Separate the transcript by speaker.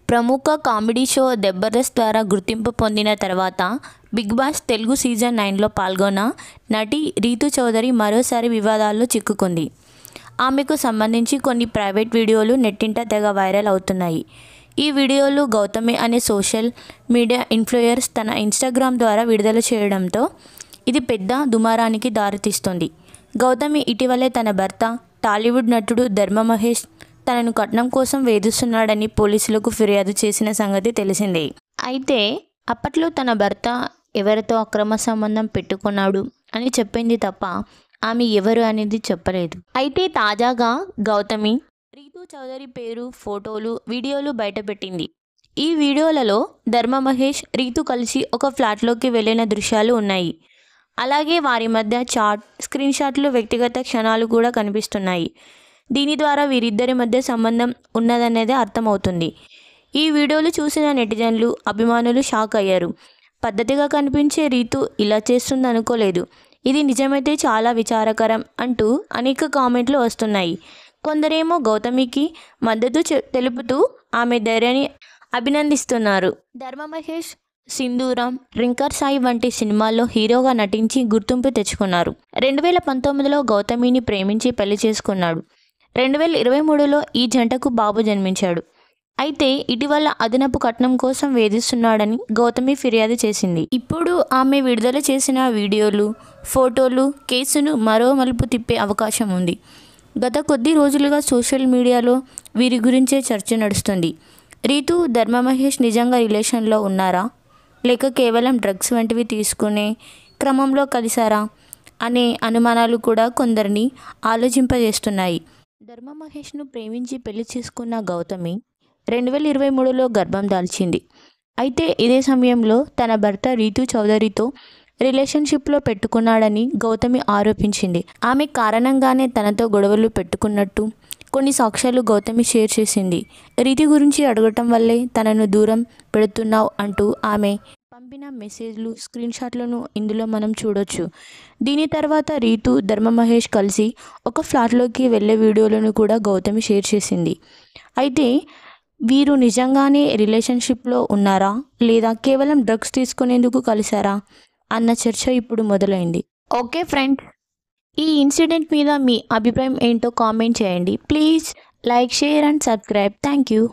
Speaker 1: ప్రముఖ comedy show Jabardasth ద్వారా గుర్తింపు పొందిన తర్వాత బిగ్ బాస్ తెలుగు సీజన్ 9లో పాల్గొన్న నటి రీతూ చౌదరి మరోసారి వివాదాల్లో చిక్కుకుంది. ఆమెకు సంబంధించి కొన్ని ప్రైవేట్ వీడియోలు నెట్టింట తెగ వైరల్ అవుతున్నాయి. ఈ వీడియోలు గౌతమి అనే సోషల్ మీడియా ఇన్ఫ్లుయెన్సర్ తన ఇన్స్టాగ్రామ్ ద్వారా విడుదల చేయడంతో ఇది పెద్ద దుమారానికి దారితీస్తుంది. గౌతమి ఇటీవలే తన భర్త టాలీవుడ్ నటుడు ధర్మ మహేష్ తనను కట్నం కోసం వేధిస్తున్నాడని పోలీసులకు ఫిర్యాదు చేసిన సంగతి తెలిసిందే. అయితే అప్పట్లో తన భర్త ఎవరితో అక్రమ సంబంధం పెట్టుకున్నాడు అని చెప్పింది తప్ప ఆమె ఎవరు అనేది చెప్పలేదు. అయితే తాజాగా గౌతమి రీతూ చౌదరి పేరు, ఫోటోలు, వీడియోలు బయటపెట్టింది. ఈ వీడియోలలో ధర్మ మహేష్, రీతూ కలిసి ఒక ఫ్లాట్లోకి వెళ్ళిన దృశ్యాలు ఉన్నాయి. అలాగే వారి మధ్య చాట్, స్క్రీన్ షాట్లు, వ్యక్తిగత క్షణాలు కూడా కనిపిస్తున్నాయి. దీని ద్వారా వీరిద్దరి మధ్య సంబంధం ఉన్నదనేది అర్థమవుతుంది. ఈ వీడియోలు చూసిన నెటిజన్లు, అభిమానులు షాక్ అయ్యారు. పద్ధతిగా కనిపించే రీతూ ఇలా చేస్తుంది అనుకోలేదు, ఇది నిజమైతే చాలా విచారకరం అంటూ అనేక కామెంట్లు వస్తున్నాయి. కొందరేమో గౌతమికి మద్దతు తెలుపుతూ ఆమె ధైర్యాన్ని అభినందిస్తున్నారు. ధర్మ మహేష్ సింధూరం, రింకర్ సాయి వంటి సినిమాల్లో హీరోగా నటించి గుర్తింపు తెచ్చుకున్నారు. 2019లో గౌతమిని ప్రేమించి పెళ్లి చేసుకున్నాడు. 2023లో ఈ జంటకు బాబు జన్మించాడు. అయితే ఇటీవల అదనపు కట్నం కోసం వేధిస్తున్నాడని గౌతమి ఫిర్యాదు చేసింది. ఇప్పుడు ఆమె విడుదల చేసిన వీడియోలు, ఫోటోలు కేసును మరో మలుపు తిప్పే అవకాశం ఉంది. గత కొద్ది రోజులుగా సోషల్ మీడియాలో వీరి గురించే చర్చ నడుస్తుంది. రీతూ, ధర్మ మహేష్ నిజంగా రిలేషన్లో ఉన్నారా, లేక కేవలం డ్రగ్స్ వంటివి తీసుకునే క్రమంలో కలిశారా అనే అనుమానాలు కూడా కొందరిని ఆలోచింపజేస్తున్నాయి. ధర్మ మహేష్ను ప్రేమించి పెళ్లి చేసుకున్న గౌతమి 2023లో గర్భం దాల్చింది. అయితే ఇదే సమయంలో తన భర్త రీతూ చౌదరితో రిలేషన్షిప్లో పెట్టుకున్నాడని గౌతమి ఆరోపించింది. ఆమె కారణంగానే తనతో గొడవలు పెట్టుకున్నట్టు కొన్ని సాక్ష్యాలు గౌతమి షేర్ చేసింది. రీతి గురించి అడగటం వల్లే తనను దూరం పెడుతున్నావు అంటూ ఆమె పంపిన మెసేజ్లు, స్క్రీన్ షాట్లను ఇందులో మనం చూడొచ్చు. దీని తర్వాత రీతూ, ధర్మ మహేష్ కలిసి ఒక ఫ్లాట్లోకి వెళ్ళే వీడియోలను కూడా గౌతమి షేర్ చేసింది. అయితే వీరు నిజంగానే రిలేషన్షిప్లో ఉన్నారా, లేదా కేవలం డ్రగ్స్ తీసుకునేందుకు కలిశారా అన్న చర్చ ఇప్పుడు మొదలైంది. ఓకే ఫ్రెండ్స్, ఈ ఇన్సిడెంట్ మీద మీ అభిప్రాయం ఏంటో కామెంట్ చేయండి. Please like, share and subscribe. Thank you.